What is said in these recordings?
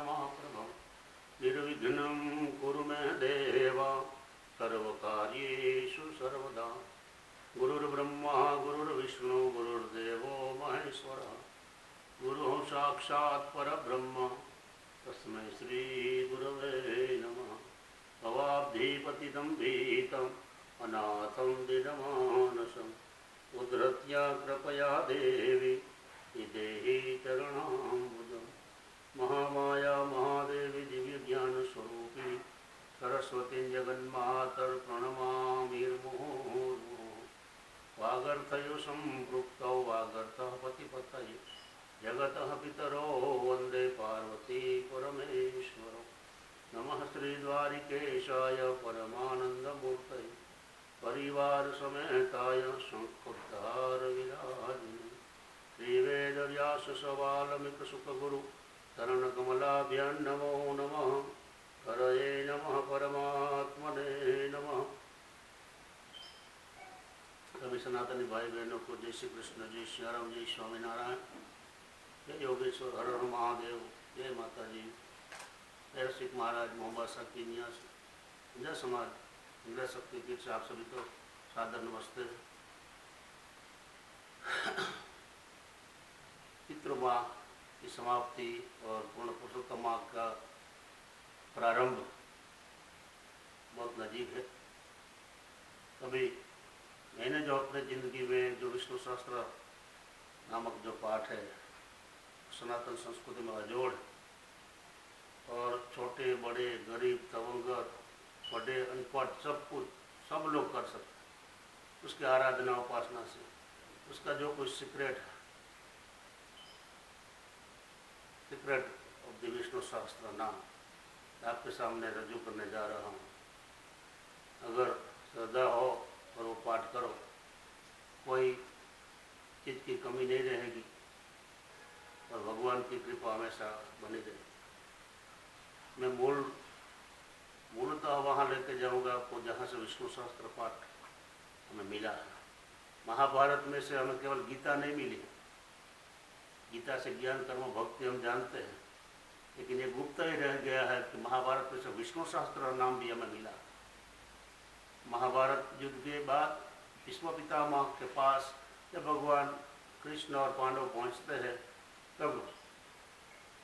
क्षमाप्रभं निर्विघ्नं कुरु मे देव सर्वकार्येषु सर्वदा। गुरुर्ब्रह्मा गुरुर्विष्णु गुरुर्देवो महेश्वरः गुरुः साक्षात् परब्रह्म तस्मै श्री गुरवे नमः। भवाब्धिपतितं भीतम् अनाथं दीनमानसम् उद्धृत्य कृपया देवी देहि चरणाम्बुजम्। महामाया महादेवी दिव्यज्ञानस्वरूपी सरस्वती जगन्मातर् प्रणमामि मुहुर्मुहुः। वागर्थयो सम्पृक्तौ वागर्थः पतिपतये जगतः पितरो वन्दे पार्वती परमेश्वरौ। नमः श्रीद्वारिकेशाय परमानन्दमूर्तये परिवार समेताय शंखोद्धार विराजिने श्रीवेदव्यास सवाल्मीकिसुखगुरु चरणकमलाभ्यां नमो नमः। हरये नमः परमात्मने नमः। सभी सनातनी भाई बहनों को जय श्री कृष्ण, जय श्री राम, जय स्वामीनारायण, जय योगेश्वर, हर हर महादेव, जय माता जी, जय रसिक महाराज, मोहम्मद साकी नियास, जय समाज, जय शक्ति पीठ से आप सभी को सादर नमस्ते। पितृ माह की समाप्ति और पूर्ण पुरुषोत्तम माह का प्रारंभ बहुत नजीक है। कभी मैंने जो अपने ज़िंदगी में जो विष्णु सहस्त्र नामक जो पाठ है सनातन संस्कृति में अजोड़ और छोटे बड़े गरीब तवंगर बड़े अनपढ़ सब लोग कर सकते हैं। उसकी आराधना उपासना से उसका जो कुछ सीक्रेट ऑफ द विष्णु सहस्त्र नाम आपके सामने रजू करने जा रहा हूँ। अगर श्रद्धा हो और वो पाठ करो, कोई चीज़ की कमी नहीं रहेगी और भगवान की कृपा हमेशा बनी रहेगी। मैं मूलतः वहाँ लेके जाऊँगा आपको जहाँ से विष्णु सहस्त्र पाठ हमें मिला है। महाभारत में से हमें केवल गीता नहीं मिली, गीता से ज्ञान कर्म भक्ति हम जानते हैं, लेकिन ये गुप्त ही रह गया है कि महाभारत में से विष्णु सहस्त्र नाम भी हमें मिला। महाभारत युद्ध के बाद भीष्म पितामह के पास जब भगवान कृष्ण और पांडव पहुँचते हैं तब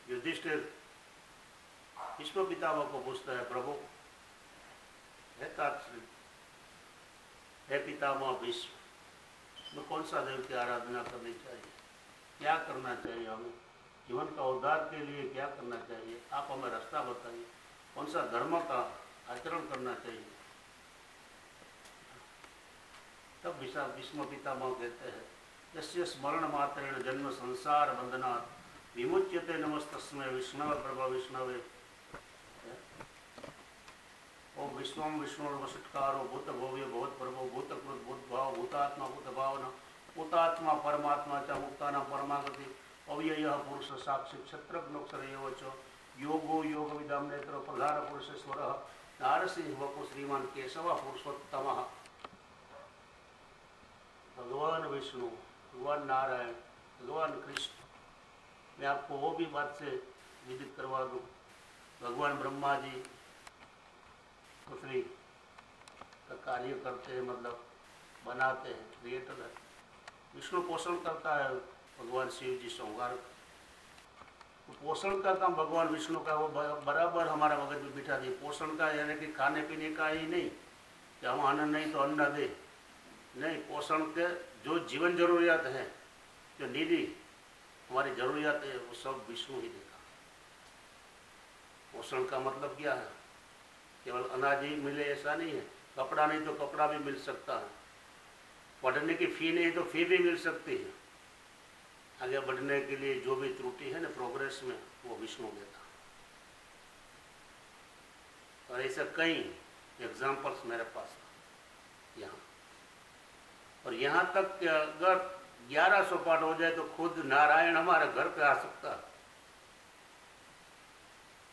युधिष्ठिर भीष्म पितामह को पूछता है, प्रभु हे तात्श्री, हे पितामह भीष्म, में कौन सा देव की आराधना करनी चाहिए, क्या करना चाहिए, हमें जीवन का उद्धार के लिए क्या करना चाहिए, आप हमें रास्ता बताइए, कौन सा धर्म का आचरण करना चाहिए। तब भीष्म पितामह कहते हैं, यस्य स्मरण मात्रेण जन्म संसार बंधनात् विमुच्यते नमस्तस्मै विष्णवे प्रभा विष्णवे। ओम विश्वम विष्णुर्वषट्कारो भूत भव्य भूत प्रभो भूतकृत भूत भाव भूतात्मा भूत भावना भूतात्मा परमात्मा च मुक्तानां परमागति अव्ययः पुरुष साक्षी क्षत्रज्ञोक्षर एव च योगो योगविदां नेत्र प्रधान पुरुषेश्वरः नारसिंह वपु श्रीमान केशव पुरुषोत्तमः। भगवान विष्णु, भगवान नारायण, भगवान कृष्ण, मैं आपको वो भी बात से विदित करवा दूँ। भगवान ब्रह्मा जी पृथ्वी का कार्य करते हैं, मतलब बनाते हैं, क्रिएटर है। विष्णु पोषण करता है, भगवान शिव जी संहार। पोषण का काम भगवान विष्णु का वो बराबर हमारा मगज में बिठा दिए। पोषण का यानी कि खाने पीने का ही नहीं कि हम अन्न नहीं तो अन्न दे, नहीं, पोषण के जो जीवन जरूरियात हैं, जो नीडी हमारी जरूरियात है, वो सब विष्णु ही देगा। पोषण का मतलब क्या है, केवल अनाज ही मिले ऐसा नहीं है, कपड़ा नहीं तो कपड़ा भी मिल सकता है, पढ़ने की फ़ी नहीं तो फ़ी भी मिल सकती है। आगे बढ़ने के लिए जो भी त्रुटि है ना प्रोग्रेस में, वो विष्णु देता। और ऐसे कई एग्जाम्पल्स मेरे पास यहाँ, और यहाँ तक कि अगर 1100 पाठ हो जाए तो खुद नारायण हमारे घर पे आ सकता है।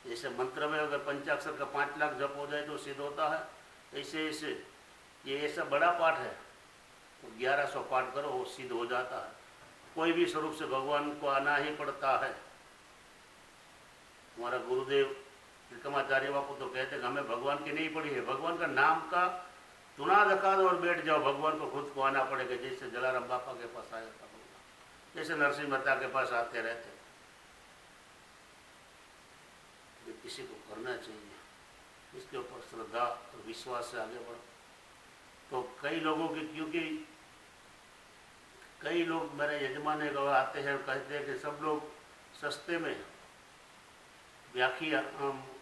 जैसे मंत्र में अगर पंचाक्षर का 5 लाख जप हो जाए तो सिद्ध होता है, ऐसे ऐसे ये ऐसा बड़ा पाठ है तो 1100 पाठ करो वो सिद्ध हो जाता है। कोई भी स्वरूप से भगवान को आना ही पड़ता है। हमारा गुरुदेव त्रिकमाचार्य बापू तो कहते हैं हमें भगवान की नहीं पड़ी है, भगवान का नाम का तुना दिखा दो और बैठ जाओ, भगवान को खुद को आना पड़ेगा। जैसे जलाराम बापा के पास आया था भगवान, जैसे नरसिंह मेहता के पास आते रहते, ये किसी को करना चाहिए, इसके ऊपर श्रद्धा और विश्वास से आगे बढ़ो। तो कई लोगों की, क्योंकि कई लोग मेरे यजमान आते हैं कहते हैं कि सब लोग सस्ते में व्याख्या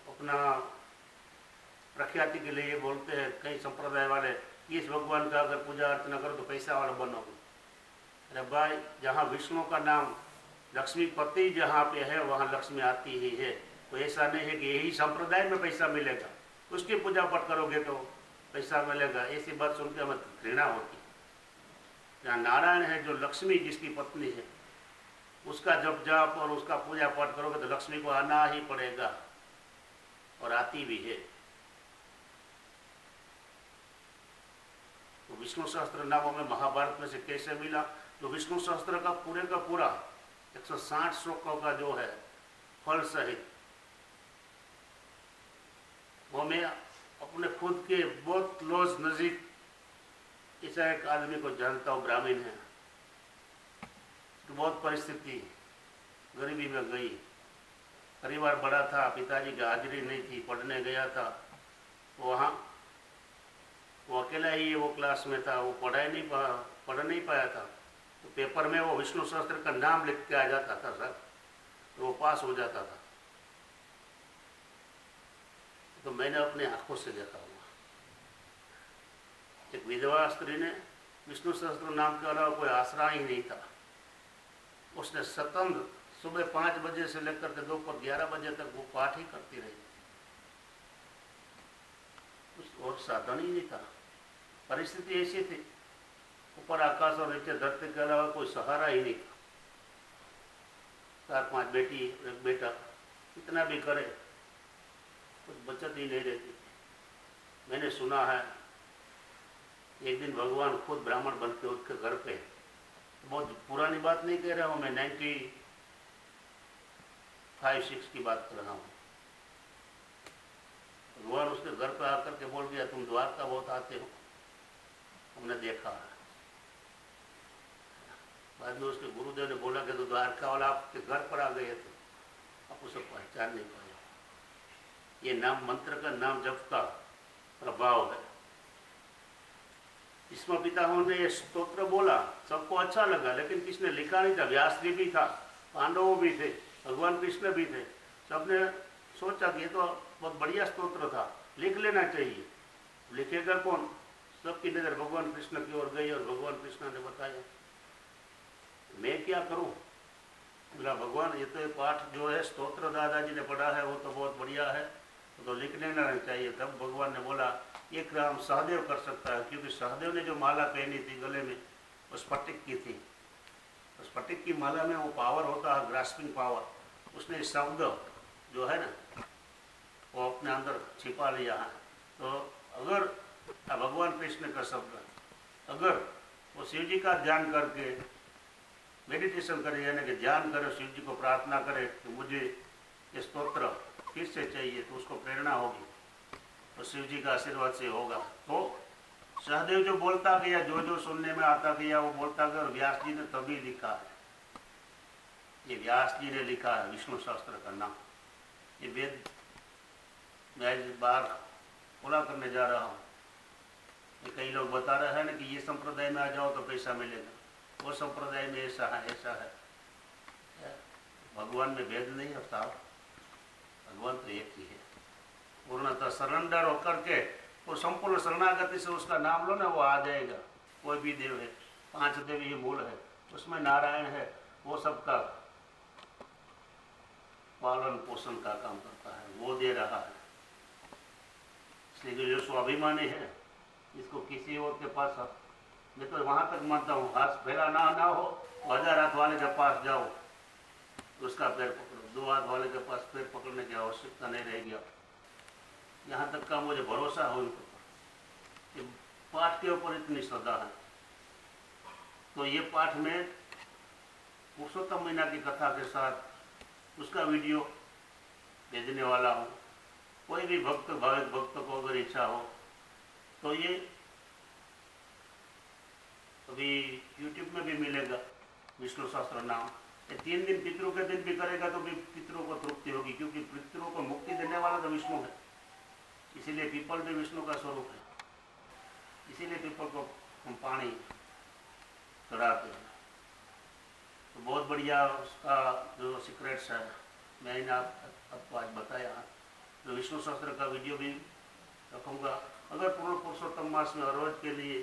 अपना प्रख्याति के लिए बोलते हैं, कई संप्रदाय वाले, इस भगवान का अगर पूजा अर्चना करो तो पैसा वाला बनोगे। अरे भाई, जहाँ विष्णु का नाम लक्ष्मीपति जहाँ पे है वहाँ लक्ष्मी आती ही है। तो ऐसा नहीं है कि यही संप्रदाय में पैसा मिलेगा, उसकी पूजा पाठ करोगे तो पैसा मिलेगा, ऐसी बात सुनकर हमें घृणा होती है। जहाँ नारायण है, जो लक्ष्मी जिसकी पत्नी है, उसका जप जाप और उसका पूजा पाठ करोगे तो लक्ष्मी को आना ही पड़ेगा, और आती भी है। तो विष्णु सहस्त्र नाम हमें महाभारत में से कैसे मिला? तो विष्णु सहस्त्र का पूरा 160 श्लोकों का जो है फल सहित, वो मैं अपने खुद के बहुत क्लोज नजीक ऐसा एक आदमी को जानता हूँ, ब्राह्मण है, तो बहुत परिस्थिति गरीबी में गई, परिवार बड़ा था, पिताजी की हाजिरी नहीं थी, पढ़ने गया था, वहाँ वो अकेला ही वो क्लास में था, वो पढ़ नहीं पाया था। तो पेपर में वो विष्णु सहस्त्र का नाम लिख के आ जाता था सर, तो वो पास हो जाता था। तो मैंने अपने आंखों से देखा हुआ, एक विधवा स्त्री ने विष्णु सहस्त्र नाम के अलावा कोई आसरा ही नहीं था, उसने स्वतंत्र सुबह 5 बजे से लेकर के दोपहर 11 बजे तक वो पाठ ही करती रही, कुछ और साधन ही नहीं था। परिस्थिति ऐसी थी, ऊपर आकाश और नीचे धरती के अलावा कोई सहारा ही नहीं था। 4-5 बेटी, एक बेटा, इतना भी करे कुछ बचत ही नहीं रहती। मैंने सुना है एक दिन भगवान खुद ब्राह्मण बन के उसके घर पे, बहुत पुरानी बात नहीं कह रहा हूँ मैं, 95-6 की बात कर रहा हूँ। भगवान उसके घर पे आकर के बोल गया, तुम द्वारका बहुत आते हो, हमने देखा है। बाद में उसके गुरुदेव ने बोला कि तो द्वारका वाला आपके घर पर आ गए थे, आप उसे पहचान नहीं पाए। ये नाम मंत्र का, नाम जप का प्रभाव है। इसमें पितामह ने ये स्तोत्र बोला, सबको अच्छा लगा, लेकिन किसने लिखा नहीं था। व्यास जी भी था, पांडवों भी थे, भगवान कृष्ण भी थे, सबने सोचा कि ये तो बहुत बढ़िया स्तोत्र था, लिख लेना चाहिए। लिखेगा कौन? सबकी नजर भगवान कृष्ण की ओर गई और भगवान कृष्ण ने बताया, मैं क्या करूं? बोला भगवान, ये तो पाठ जो है स्तोत्र दादाजी ने पढ़ा है, वो तो बहुत बढ़िया है, तो लिख लेना चाहिए। तब भगवान ने बोला, ये काम सहदेव कर सकता है, क्योंकि सहदेव ने जो माला पहनी थी गले में, वो स्फटिक की थी। स्फटिक की माला में वो पावर होता है, ग्रास्पिंग पावर, उसने शब्द जो है ना वो अपने अंदर छिपा लिया है। तो अगर भगवान कृष्ण का शब्द, अगर वो शिव जी का ध्यान करके मेडिटेशन करे, यानी कि ध्यान करे, शिव जी को प्रार्थना करे कि मुझे ये स्तोत्र फिर से चाहिए, तो उसको प्रेरणा होगी, तो शिव जी का आशीर्वाद से होगा। तो सहदेव जो बोलता गया, जो जो सुनने में आता गया वो बोलता गया, और व्यास जी ने तभी लिखा है, ये व्यास जी ने लिखा है विष्णु सहस्त्र का नाम। ये वेद मैं इस बार पूरा करने जा रहा हूँ। ये कई लोग बता रहे हैं ना कि ये संप्रदाय में आ जाओ तो पैसा मिलेगा, वो संप्रदाय में ऐसा है, ऐसा है। भगवान में भेद नहीं होता, भगवान तो एक ही है। पूर्णतः सरेंडर होकर के वो संपूर्ण शरणागति से उसका नाम लो ना, वो आ जाएगा। कोई भी देव है, 5 देव ही मूल है, उसमें नारायण है, वो सबका पालन पोषण का काम करता है, वो दे रहा है। इसलिए जो स्वाभिमानी है, इसको किसी और के पास, मैं तो वहां तक मानता हूँ, हाथ फैला ना हो, 1000 हाथ वाले के पास जाओ, उसका पैर पकड़ो, 2 हाथ वाले के पास पैर पकड़ने की आवश्यकता नहीं रहेगी। यहाँ तक का मुझे भरोसा हो इनके ऊपर, कि पाठ के ऊपर इतनी श्रद्धा है। तो ये पाठ में पुरुषोत्तम महीना की कथा के साथ उसका वीडियो भेजने वाला हूँ। कोई भी भक्त भाविक भक्त को अगर इच्छा हो तो ये अभी YouTube में भी मिलेगा विष्णु सहस्त्र नाम। ये 3 दिन पितरों के दिन भी करेगा तो भी पितरों को तृप्ति होगी, क्योंकि पितरों को मुक्ति देने वाला तो विष्णु है। इसीलिए पीपल भी विष्णु का स्वरूप है। इसीलिए पीपल को हम पानी चढ़ाते हैं। तो बहुत बढ़िया उसका जो सीक्रेट्स है मैंने आपको आज बताया। जो विष्णु सहस्त्र का वीडियो भी रखूँगा। अगर पूर्ण पुरुषोत्तम मास में हर रोज के लिए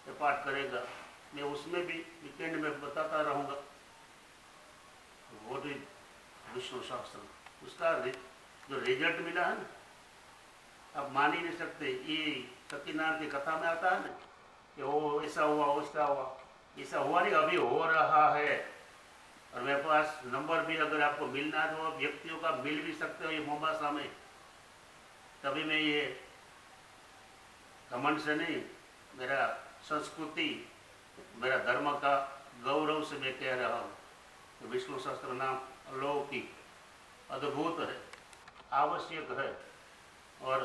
ये पाठ करेगा, मैं उसमें भी वीकेंड में बताता रहूँगा। वो भी विष्णु सहस्त्र, उसका जो रिजल्ट मिला है ना, आप मान ही नहीं सकते। ये सत्यनारायण की कथा में आता है ना कि वो ऐसा हुआ वैसा हुआ, ऐसा हुआ नहीं, अभी हो रहा है। और मेरे पास नंबर भी अगर आपको मिलना है तो व्यक्तियों का मिल भी सकते हो ये मोबासा में। तभी मैं ये घमंड से नहीं, मेरा संस्कृति मेरा धर्म का गौरव से मैं कह रहा हूँ कि विष्णु सहस्त्र नाम अलौकिक अद्भुत है, आवश्यक है और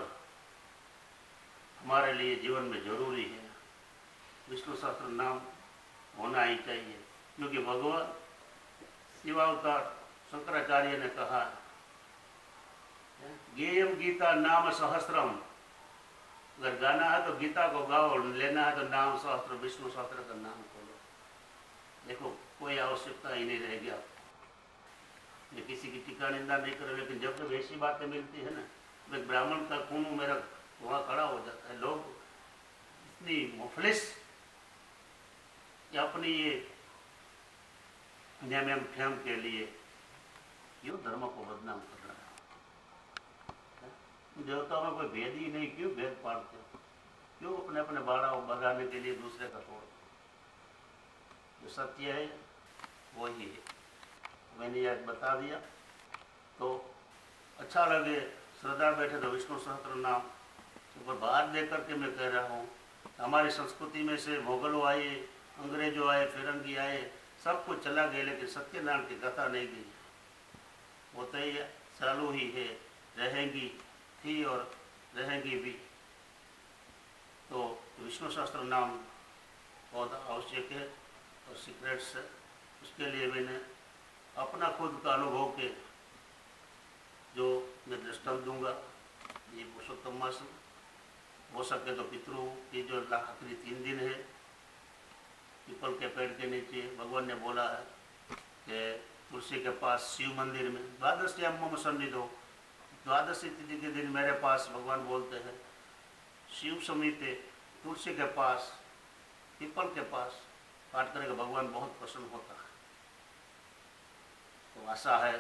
हमारे लिए जीवन में जरूरी है। विष्णु सहस्त्र नाम होना ही चाहिए, क्योंकि भगवान शिवावतार शंकराचार्य ने कहा गेयम गीता नाम सहस्त्रम। अगर गाना है तो गीता को गाओ, लेना है तो नाम सहस्त्र विष्णु सहस्त्र का नाम खोलो। देखो कोई आवश्यकता ही नहीं रहेगी आपको। मैं किसी की टीका निंदा नहीं कर रहा, लेकिन जब जब ऐसी बातें मिलती है ना, मैं ब्राह्मण का खून मेरा वहाँ खड़ा हो जाता है। लोग इतनी मुफलिस या अपनी ये नियम ठेम के लिए क्यों धर्म को बदनाम कर रहा है। देवताओं में कोई भेद ही नहीं, क्यों भेद पाड़ते हो? क्यों अपने अपने बाड़ा बगाने के लिए दूसरे का तोड़? जो सत्य है वही है। मैंने यह बता दिया तो अच्छा लगे, श्रद्धा बैठे तो विष्णु सहस्त्र नाम ऊपर बाहर दे करके मैं कह रहा हूँ। हमारी संस्कृति में से मुगलों आए, अंग्रेजों आए, फिरंगी आए, सब कुछ चला गया, लेकिन सत्यनारायण की कथा नहीं गई। वो तो ये चालू ही है, रहेगी थी और रहेगी भी। तो विष्णु सहस्त्र नाम बहुत आवश्यक है और सीक्रेट्स है। उसके लिए मैंने अपना खुद का अनुभव के जो मैं दृष्टांत दूंगा ये पुरुषोत्तम मास में। हो सके तो पितरों की जो आखिरी 3 दिन है, पीपल के पेड़ के नीचे भगवान ने बोला है कि तुलसी के पास शिव मंदिर में द्वादश्याम मम सन्निधो, द्वादशी तिथि के दिन मेरे पास भगवान बोलते हैं शिव समीपे, तुलसी के पास, पीपल के पास पाठ करेगा भगवान बहुत प्रसन्न होता है। तो आशा है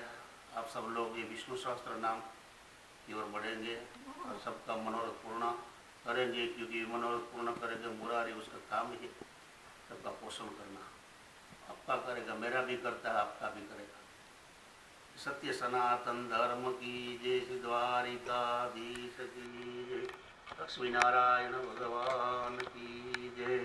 आप सब लोग ये विष्णु सहस्त्र नाम की ओर बढ़ेंगे और सबका मनोरथ पूर्ण करेंगे, क्योंकि मनोरथ पूर्ण करेंगे मुरारी उसका काम ही सबका पोषण करना। आपका करेगा, मेरा भी करता है, आपका भी करेगा। सत्य सनातन धर्म की जय, श्री द्वारिकाधीश की जय, लक्ष्मी नारायण भगवान की जय।